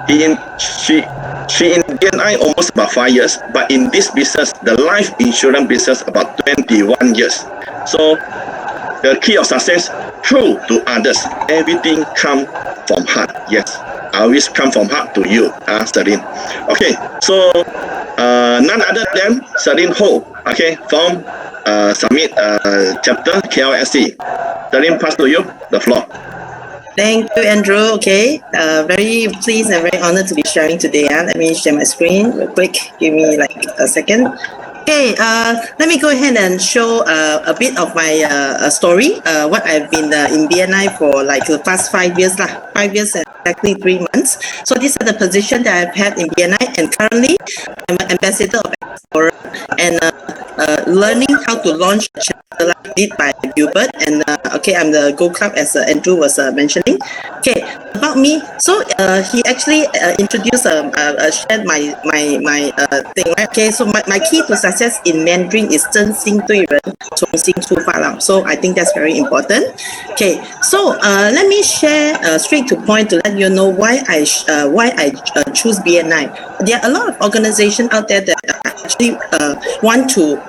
She in BNI almost about 5 years, but in this business, the life insurance business, about 21 years. So the key of success, true to others, everything come from heart. Yes, I always come from heart to you, Serene. Okay, so none other than Serene Ho, okay, from Summit chapter KLSC. Serene, pass to you the floor. Thank you, Andrew. Okay, very pleased and very honored to be sharing today. Let me share my screen real quick. Give me like a second. Okay, let me go ahead and show a bit of my story. What I've been in BNI for like the past 5 years, 5 years and exactly 3 months. So these are the positions that I've had in BNI, and currently I'm an ambassador of Explorer and learning how to launch a chapter like did by Gilbert. And okay, I'm the Go Club as Andrew was mentioning. Okay, about me. So he actually introduced shared my thing, right? Okay, so my key to success in Mandarin is 真心对人，重新出发了. So I think that's very important. Okay, so let me share straight to point to let you know why I choose BNI. There are a lot of organizations out there that actually want to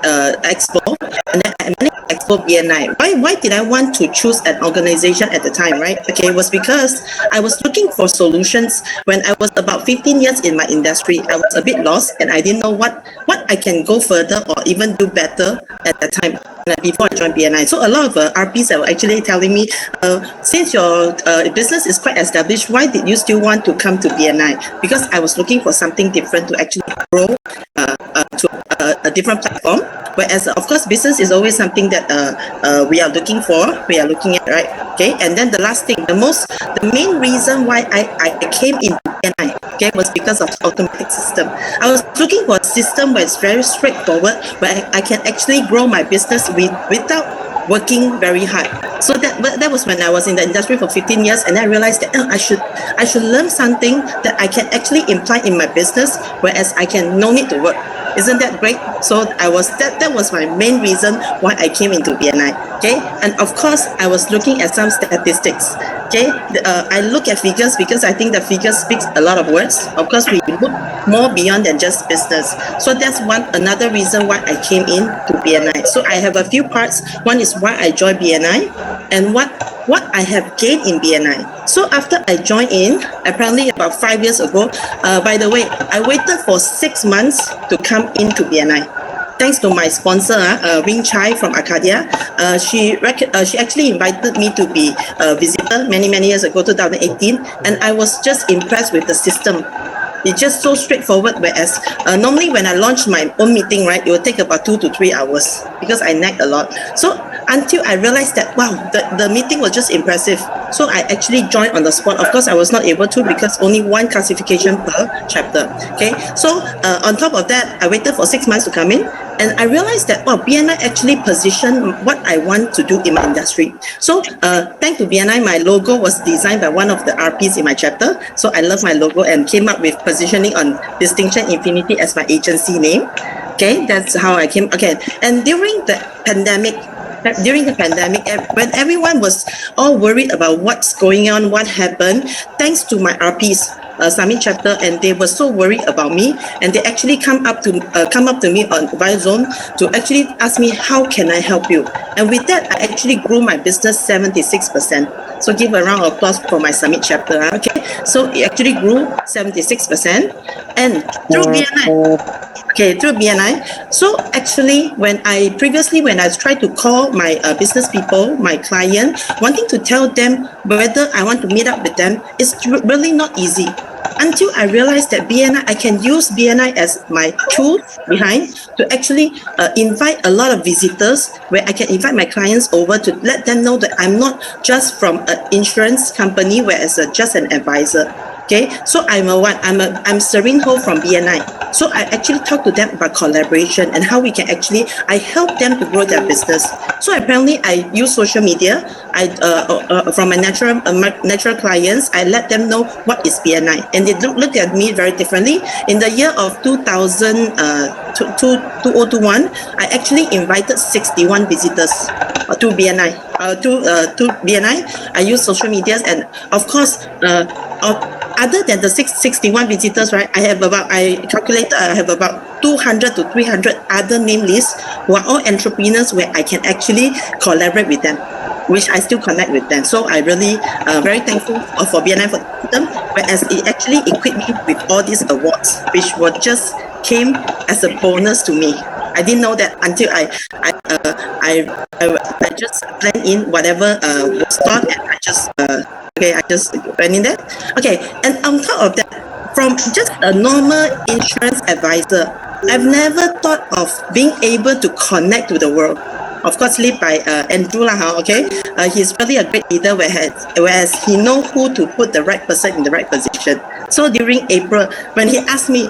explore, and then I managed to explore BNI. Why did I want to choose an organization at the time, right? Okay, it was because I was looking for solutions when I was about 15 years in my industry. I was a bit lost and I didn't know what I can go further or even do better at that time before I joined BNI. So a lot of RPs were actually telling me, since your business is quite established, why did you still want to come to BNI? Because I was looking for something different to actually grow to a different platform. Whereas, of course, business is always something that we are looking at, right? Okay, and then the last thing, the main reason why I came into BNI, okay, was because of automatic system. I was looking for a system where it's very straightforward, where I can actually grow my business without working very hard. So that was when I was in the industry for 15 years, and I realized that I should learn something that I can actually imply in my business, whereas I can no need to work. Isn't that great? So that was my main reason why I came into BNI. Okay, and of course I was looking at some statistics. Okay, I look at figures because I think the figures speaks a lot of words. Of course, we look more beyond than just business. So that's another reason why I came in to BNI. So I have a few parts. One is why I joined BNI and what I have gained in BNI. So after I joined in, apparently about 5 years ago, by the way, I waited for 6 months to come into BNI. Thanks to my sponsor, Wing Chai from Arcadia. She actually invited me to be a visitor many years ago, 2018, and I was just impressed with the system. It's just so straightforward, whereas normally when I launch my own meeting, right, it will take about 2 to 3 hours because I nag a lot. So until I realized that, wow, the meeting was just impressive. So I actually joined on the spot. Of course, I was not able to because only one classification per chapter. Okay, so on top of that, I waited for 6 months to come in. And I realized that, wow, BNI actually positioned what I want to do in my industry. So thanks to BNI, my logo was designed by one of the RPs in my chapter. So I love my logo and came up with positioning on Distinction Infinity as my agency name. Okay, that's how I came. Okay, and during the pandemic, when everyone was all worried about what's going on, what happened, thanks to my RPs, Summit chapter, and they were so worried about me, and they actually come up to me on via Zoom to actually ask me, how can I help you? And with that, I actually grew my business 76%. So give a round of applause for my Summit chapter. Okay, so it actually grew 76%, and through BNI. Okay, through BNI. So actually, when I tried to call my business people, my client, wanting to tell them whether I want to meet up with them, it's really not easy. Until I realized that BNI, I can use BNI as my tool behind to actually invite a lot of visitors, where I can invite my clients over to let them know that I'm not just from an insurance company, whereas just an advisor. Okay, so I'm Serene Ho from BNI. So I actually talk to them about collaboration and how we can I help them to grow their business. So apparently I use social media. From my natural clients, I let them know what is BNI, and they look at me very differently. In the year of 2021, I actually invited 61 visitors to BNI. to BNI. I use social medias, and of course, other than the 661 visitors, right? I calculated I have about 200 to 300 other name lists who are all entrepreneurs where I can actually collaborate with them, which I still connect with them. So I really very thankful for BNI for them, whereas it actually equipped me with all these awards, which were just came as a bonus to me. I didn't know that until I just blend in whatever was taught, and I just went in there. Okay, and on top of that, from just a normal insurance advisor, I've never thought of being able to connect to the world. Of course, led by Andrew okay. He's really a great leader, whereas he know who to put the right person in the right position. So during April, when he asked me,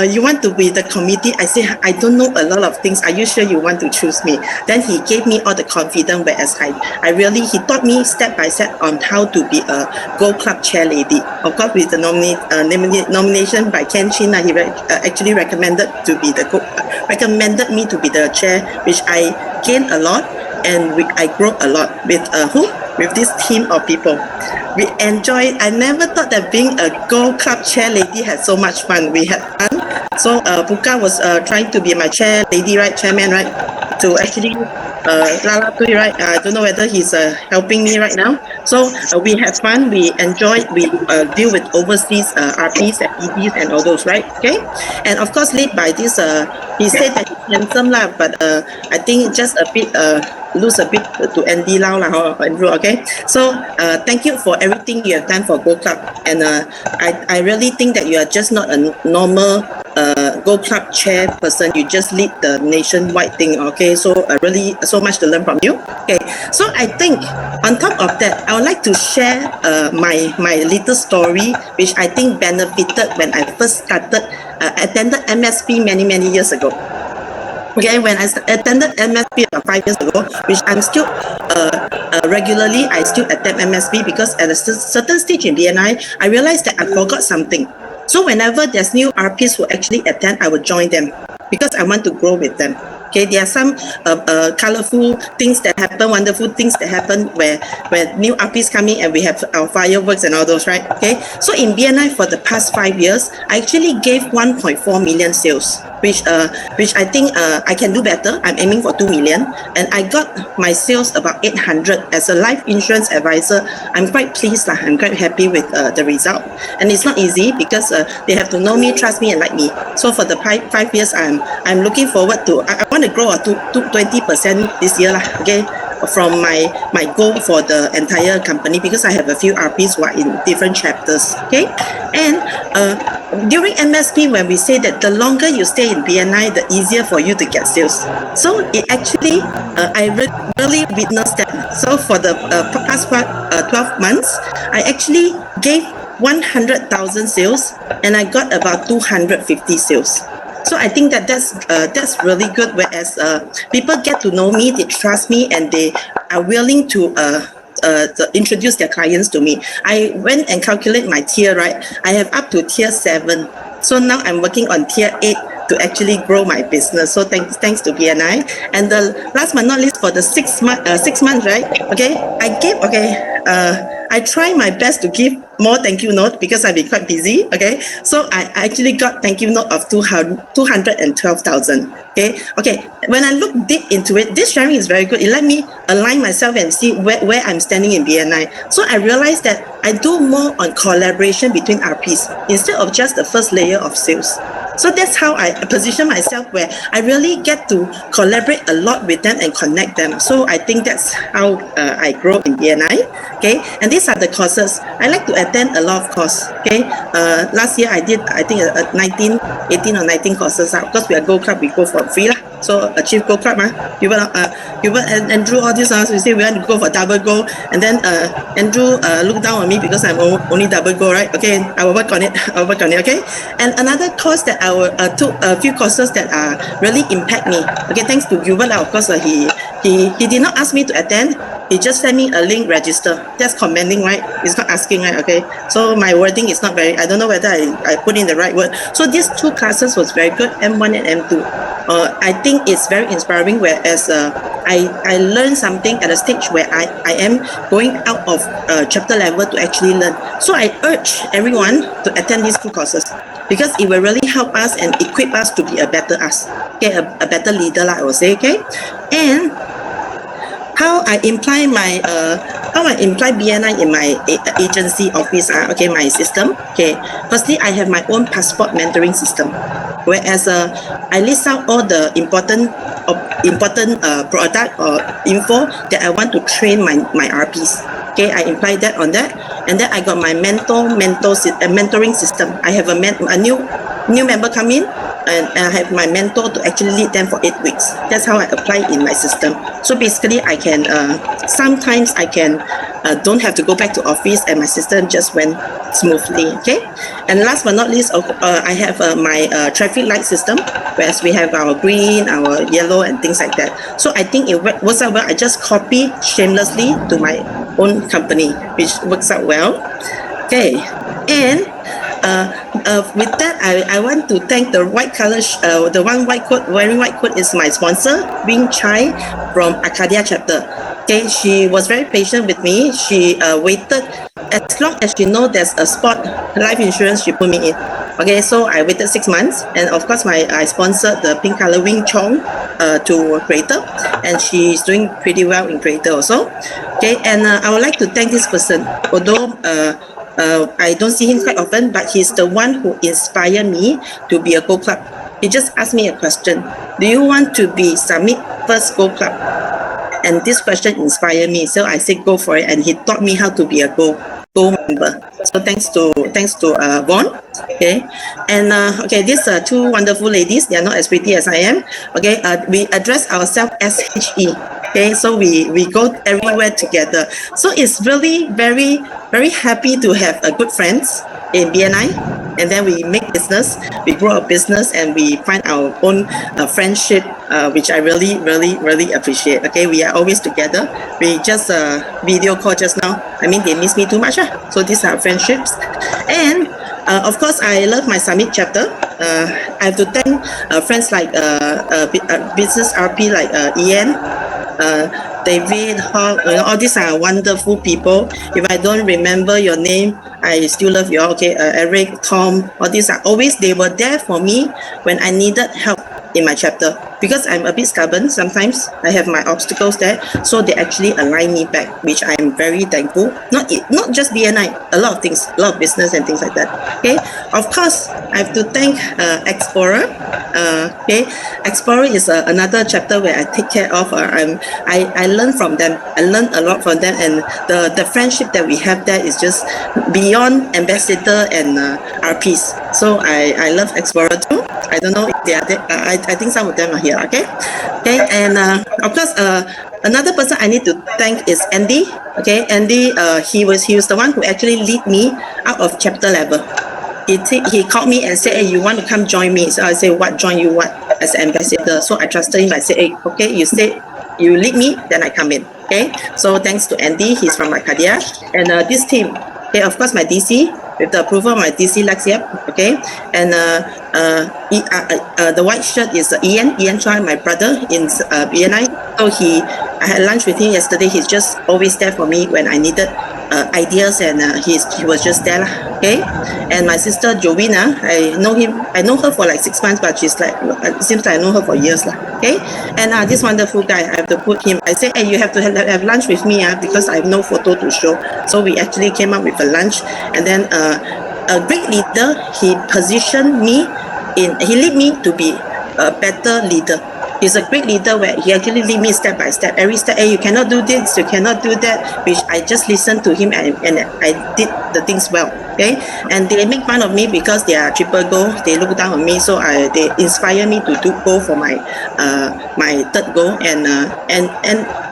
you want to be the committee? I said, I don't know a lot of things. Are you sure you want to choose me? Then he gave me all the confidence, whereas he taught me step by step on how to be a Gold Club chair lady. Of course, with the nomination by Ken Chin, he actually recommended me to be the chair, which I gained a lot, and I grew a lot with this team of people. We enjoyed. I never thought that being a Gold Club chair lady had so much fun. We had fun. So Puka was trying to be my chair lady, right, chairman, right, to actually Lala Tui, right. I don't know whether he's helping me right now. So we had fun. We enjoyed. We deal with overseas RPs and EDs and all those, right? Okay. And of course, led by this, he said that he's handsome lah, but I think just a bit lose a bit to Andy Lau lah, Andrew. Okay. So thank you for everything you have done for Gold Club, and I really think that you are just not a normal Gold Club chair person. You just lead the nationwide thing. Okay. So really so much to learn from you. Okay. So I think on top of that, I would like to share my little story, which I think benefited when I first started attended MSP many years ago. Okay, when I attended MSP about 5 years ago, which I'm still regularly, I still attend MSP, because at a certain stage in BNI, I realized that I forgot something. So whenever there's new RPs who actually attend, I will join them because I want to grow with them. Okay, there are some colorful things that happen, wonderful things that happen where new RPs come in and we have our fireworks and all those, right? Okay, so in BNI for the past 5 years, I actually gave 1.4 million sales, which I think I can do better. I'm aiming for 2 million, and I got my sales about 800 as a life insurance advisor. I'm quite pleased. I'm quite happy with the result, and it's not easy because they have to know me, trust me, and like me. So for the 5 years, I'm looking forward to. I want to grow to 20% this year, okay, from my goal for the entire company, because I have a few RPs who are in different chapters, okay. And during MSP, when we say that the longer you stay in BNI, the easier for you to get sales. So it actually, I really witnessed that. So for the past 12 months, I actually gave 100,000 sales, and I got about 250 sales. So I think that's really good. Whereas people get to know me, they trust me, and they are willing to introduce their clients to me. I went and calculate my tier, right? I have up to tier 7. So now I'm working on tier 8 to actually grow my business. So thanks to BNI. And the last but not least, for the 6 months, right? Okay, I try my best to give more thank you note because I've been quite busy. Okay, so I actually got thank you note of 212,000. Okay. When I look deep into it, this sharing is very good. It let me align myself and see where I'm standing in BNI. So I realized that I do more on collaboration between RPs instead of just the first layer of sales. So that's how I position myself, where I really get to collaborate a lot with them and connect them. So I think that's how I grow in BNI. Okay, and these are the courses. I like to attend a lot of courses. Okay, last year I did, I think 18 or 19 courses. Because we are Gold Club, we go for free lah. So achieve Gold Club, you and Andrew, all these we say we want to go for double gold, and then Andrew look down on me because I'm only double gold, right? Okay, I will work on it. Okay, and another course that I will took a few courses that really impact me. Okay, thanks to Gilbert, of course, he did not ask me to attend. He just sent me a link, register. That's commending, right? It's not asking, right? Okay. So my wording is not very, I don't know whether I put in the right word. So these 2 classes was very good, M1 and M2. I think it's very inspiring. Whereas I learned something at a stage where I am going out of chapter level to actually learn. So I urge everyone to attend these 2 courses because it will really help us and equip us to be a better us, okay, a better leader, like I would say, okay. And how I imply BNI in my agency office, okay, my system. Okay, firstly, I have my own passport mentoring system, whereas I list out all the important product or info that I want to train my RPs. Okay, I imply that on that, and then I got my mentoring system. I have a new member come in, and I have my mentor to actually lead them for 8 weeks. That's how I apply in my system. So basically, I can sometimes I can don't have to go back to office, and my system just went smoothly. Okay, and last but not least, I have my traffic light system, whereas we have our green, our yellow, and things like that. So I think it works out well. I just copy shamelessly to my own company, which works out well. Okay, and with that, I want to thank the white color, the one white coat, wearing white coat is my sponsor, Wing Chai from Arcadia chapter. Okay, she was very patient with me. She waited as long as she know there's a spot life insurance, she put me in. Okay, so I waited 6 months, and of course, I sponsored the pink color Wing Chong to Creator, and she's doing pretty well in Creator also. Okay, and I would like to thank this person, although I don't see him quite often, but he's the one who inspired me to be a Go Club. He just asked me a question: do you want to be Summit First Go Club? And this question inspired me, so I said go for it, and he taught me how to be a Go member. So thanks to Vaughn. Okay, and okay, these are 2 wonderful ladies. They are not as pretty as I am. Okay, we address ourselves as HE. Okay, so we go everywhere together. So it's really very, very happy to have good friends in BNI, and then we make business, we grow our business, and we find our own friendship, which I really, really, really appreciate. Okay, we are always together. We just video call just now. I mean, they miss me too much. So these are friendships. And of course, I love my Summit chapter. I have to thank friends like business RP like Ian, David, Hawk, all these are wonderful people. If I don't remember your name, I still love you all. Okay, Eric, Tom, all these are always, they were there for me when I needed help in my chapter. Because I'm a bit stubborn, sometimes I have my obstacles there, so they actually align me back, which I'm very thankful. Not just BNI, a lot of things, a lot of business and things like that. Okay, of course, I have to thank Explorer. Okay, Explorer is another chapter where I take care of. I learn from them. I learn a lot from them, and the friendship that we have there is just beyond ambassador and RPs. So I love Explorer too. I don't know if they are there. I think some of them are here. Okay, and of course, another person I need to thank is Andy. Okay, Andy, he was the one who actually lead me out of chapter level. He called me and said, "Hey, you want to come join me?" So I said, "What? Join you what?" As an ambassador. So I trusted him. I said, "Hey, okay, you said you lead me, then I come in." Okay, so thanks to Andy, he's from Arcadia, and this team. Okay, of course, my DC, with the approval of my DC Lex, yep. Okay, and the white shirt is Ian Chua, my brother in BNI. So I had lunch with him yesterday. He's just always there for me when I needed ideas, and he was just there. Okay, and my sister Jovina, I know her for like 6 months, but she's like, it seems like I know her for years. Okay, and this wonderful guy, I have to put him, I say, hey, you have to have lunch with me because I have no photo to show. So we actually came up with a lunch, and then a great leader, he positioned me he led me to be a better leader. He's a great leader where he actually lead me step by step. Every step, hey, you cannot do this, you cannot do that, which I just listened to him, and I did the things well. Okay, and they make fun of me because they are triple goal. They look down on me, so they inspire me to go for my my 3rd goal. And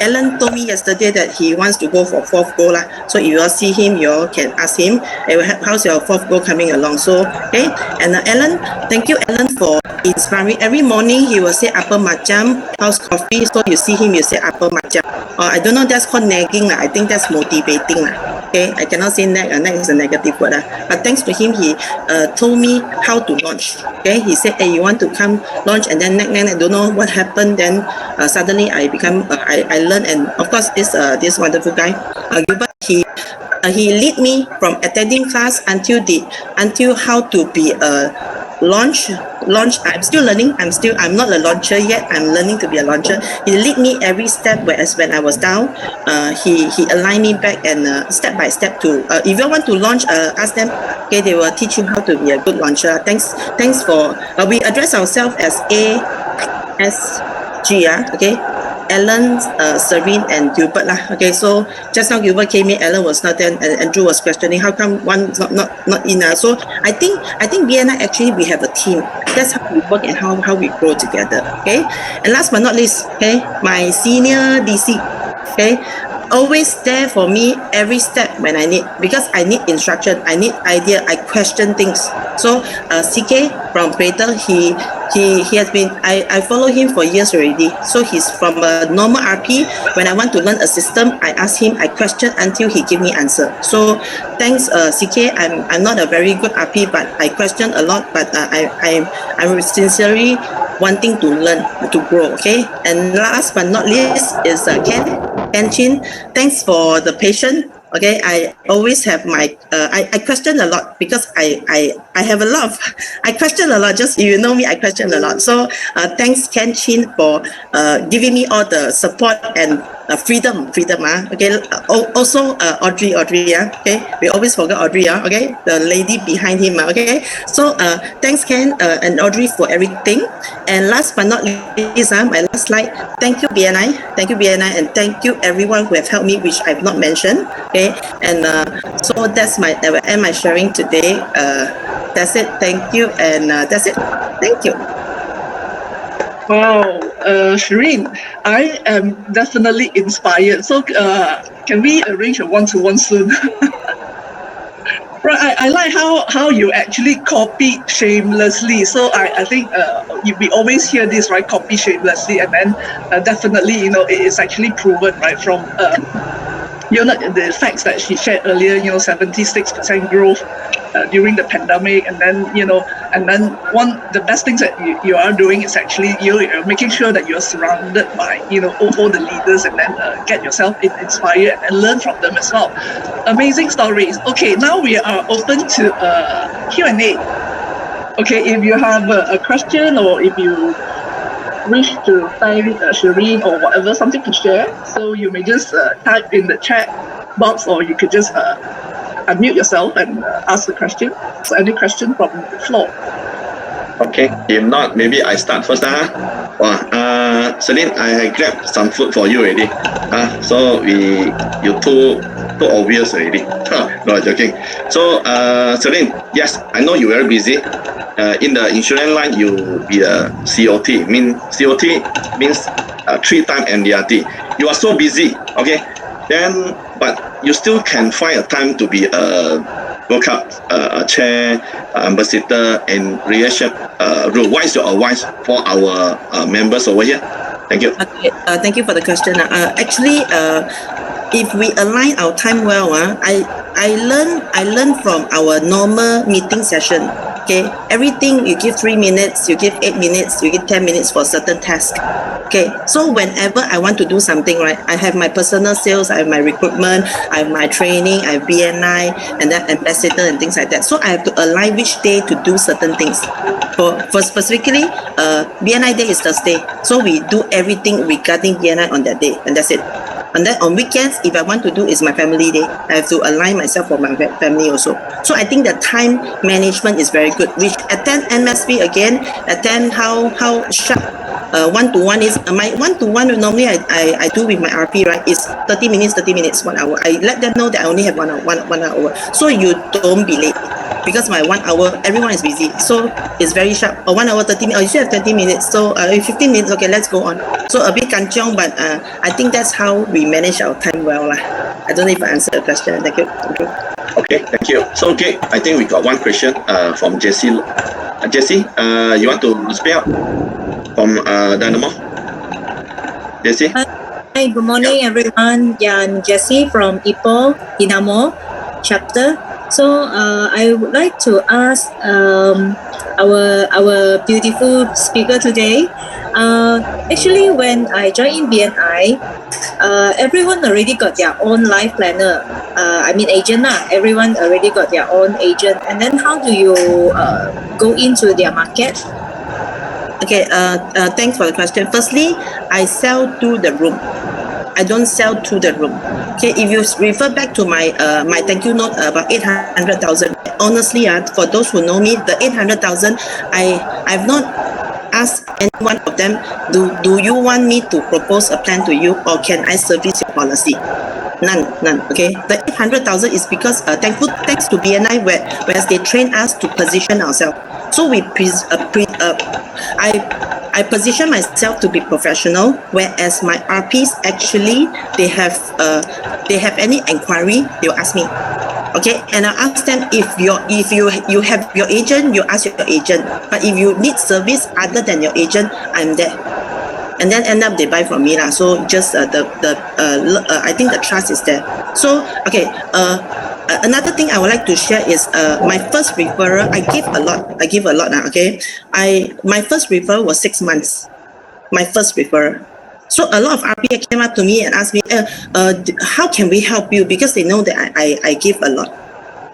Alan told me yesterday that he wants to go for 4th goal lah. So if you all see him, you all can ask him, hey, how's your 4th goal coming along? So okay, and Alan, thank you, Alan, for inspiring. Every morning he will say upper macam, house coffee. So you see him, you say upper macam. I don't know, that's called nagging. I think that's motivating. Okay, I cannot say nag. Nag is a negative word. But thanks to him, he told me how to launch. Okay, he said, "Hey, you want to come launch?" And then nag. I don't know what happened. Then suddenly I become I learned, and of course this wonderful guy, Gilbert, he lead me from attending class until how to be a launch. I'm still learning. I'm not a launcher yet. I'm learning to be a launcher. He lead me every step, whereas when I was down, he aligned me back and step by step to if you want to launch, ask them. Okay, they will teach you how to be a good launcher. Thanks for we address ourselves as ASG. Okay, Alan, Serene, and Gilbert lah. Okay, so just now Gilbert came in, Alan was not there, and Andrew was questioning how come one not in. So I think BNI actually we have a team. That's how we work and how we grow together. Okay, and last but not least, okay, my senior DC. Okay, always there for me every step when I need, because I need instruction, I need idea, I question things. So CK from Creator, he has been, I follow him for years already. So he's from a normal RP. When I want to learn a system, I ask him, I question until he give me answer. So thanks CK. I'm not a very good RP, but I question a lot, but I'm sincerely wanting to learn, to grow. Okay, and last but not least is Ken Chin. Thanks for the patience. Okay, I always have my I question a lot because I have a lot of I question a lot. Just you know me, I question a lot. So thanks Ken Chin for giving me all the support and freedom. Okay. Also Audrey. Okay. We always forget Audrey. Okay. The lady behind him. Okay. So thanks Ken and Audrey for everything. And last but not least, my last slide. Thank you BNI. Thank you BNI, and thank you everyone who have helped me, which I've not mentioned. Okay. And so that's my end my sharing today. That's it. Thank you, and that's it. Thank you. Wow, Serene, I am definitely inspired. So can we arrange a one-to-one soon? Right, I like how you actually copy shamelessly. So I think we always hear this, right? Copy shamelessly, and then definitely, it is actually proven, right? From the facts that she shared earlier, 76% growth during the pandemic, and then the best things that you are doing is actually you're making sure that you're surrounded by all the leaders, and then get yourself inspired and learn from them as well. Amazing stories. Okay, now we are open to Q&A. Okay, if you have a question, or if you wish to thank Serene or whatever, something to share, so you may just type in the chat box, or you could just unmute yourself and ask the question. So any question from the floor? Okay, if not, maybe I start first. Celine, I grabbed some food for you already. So you too obvious already. No, joking. So Celine, yes, I know you're very busy. In the insurance line, you be a COT. COT means 3-time MDRT. You are so busy, okay? Then, but you still can find a time to be a World Cup chair, ambassador, and relationship role. What is your advice for our members over here? Thank you. Okay, thank you for the question. Actually, if we align our time well, I learn from our normal meeting session. Okay, everything you give 3 minutes, you give 8 minutes, you give 10 minutes for certain task. Okay, so whenever I want to do something, right, I have my personal sales, I have my recruitment, I have my training, I have BNI, and then ambassador and things like that. So I have to align which day to do certain things. For specifically, BNI day is Thursday, so we do everything regarding BNI on that day, and that's it. And then on weekends, if I want to do, is my family day. I have to align myself for my family also. So I think the time management is very good. Which attend MSP again, attend how sharp one-to-one is. My one-to-one normally I do with my RP, right, is 30 minutes, 1 hour. I let them know that I only have 1 hour. So you don't be late. Because my 1 hour, everyone is busy. So it's very sharp. 1 hour, 30 minutes. You still have 20 minutes. So 15 minutes, okay, let's go on. So a bit kanchiong, but I think that's how we manage our time well. I don't know if I answered the question. Thank you. Okay, thank you. So, okay, I think we got one question from Jessie. Jessie, you want to speak up from Dynamo? Jessie? Hi, good morning, everyone. Yeah, I'm Jessie from Ipoh, Dinamo chapter. So I would like to ask our beautiful speaker today. Actually, when I joined in BNI, everyone already got their own life planner. Agent lah. Everyone already got their own agent. And then how do you go into their market? Okay, thanks for the question. Firstly, I sell to the room. I don't sell to the room. Okay, if you refer back to my my thank you note about 800,000, honestly, for those who know me, the 800,000, I've not asked any one of them, do you want me to propose a plan to you, or can I service your policy? None. Okay, the 800,000 is because thanks to BNI, whereas they train us to position ourselves. So I position myself to be professional, whereas my RPs actually they have any inquiry, they'll ask me. Okay, and I'll ask them if you have your agent, you ask your agent. But if you need service other than your agent, I'm there. And then end up they buy from me lah. So just I think the trust is there. So okay, another thing I would like to share is my first referral. I give a lot now. Okay, my first referral was 6 months. My first referral. So a lot of RPA came up to me and asked me, how can we help you? Because they know that I give a lot.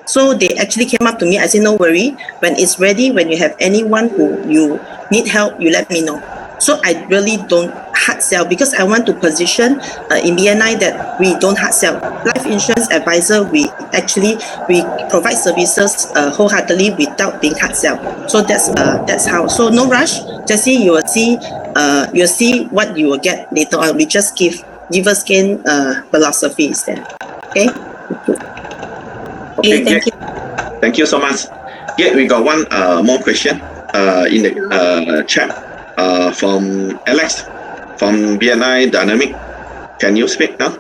So they actually came up to me. I said, no worry. When it's ready, when you have anyone who you need help, you let me know. So I really don't hard sell, because I want to position in BNI that we don't hard sell. Life insurance advisor, we provide services wholeheartedly without being hard sell. So that's how. So no rush. Jessie, you'll see what you will get later on. We just give us gain philosophy instead. Okay. Okay, Thank you. Thank you so much. Yeah, we got one more question in the chat from Alex from BNI Dynamic. Can you speak now,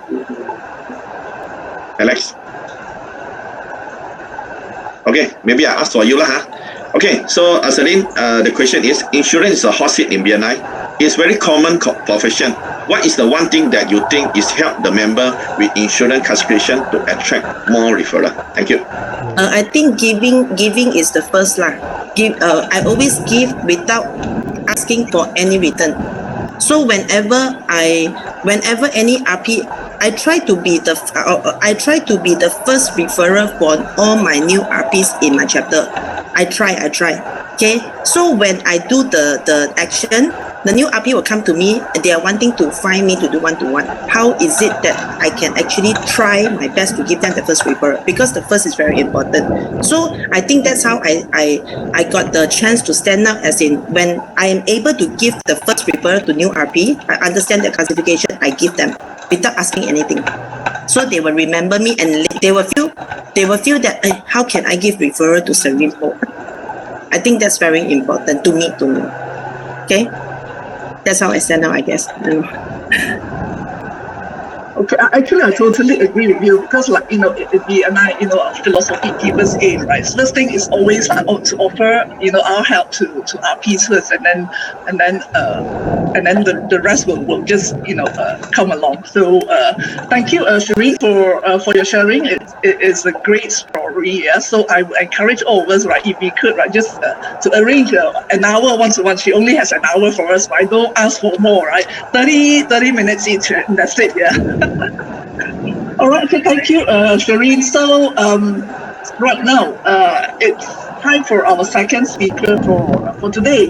Alex? Okay, maybe I ask for you lah. Okay, so Serene, the question is, insurance is a hot seat in BNI. It's very common profession. What is the one thing that you think is help the member with insurance classification to attract more referral? Thank you. I think giving is the first lah. I always give without asking for any return. So whenever any RP, I try to be the first referrer for all my new RPs in my chapter. I try. Okay. So when I do the action, the new RP will come to me and they are wanting to find me to do one-to-one. How is it that I can actually try my best to give them the first referral? Because the first is very important. So I think that's how I got the chance to stand up, as in when I am able to give the first referral to new RP, I understand the classification, I give them without asking anything. So they will remember me and they will feel that how can I give referral to Serene? I think that's very important to me. Okay. That's how I stand out, I guess. Okay, actually, I totally agree with you, because, like, in BNI, our philosophy, givers gain, right? So this thing is always to offer, our help to RPs first, and then the rest will just, come along. So thank you, Serene, for your sharing. It is a great story. Yeah. So I encourage all of us, right, if we could, right, just to arrange an hour one-to-one. She only has an hour for us, but I don't ask for more, right? 30 minutes each, and that's it. Yeah. All right. Okay. Thank you, Serene. So right now, it's time for our second speaker for today.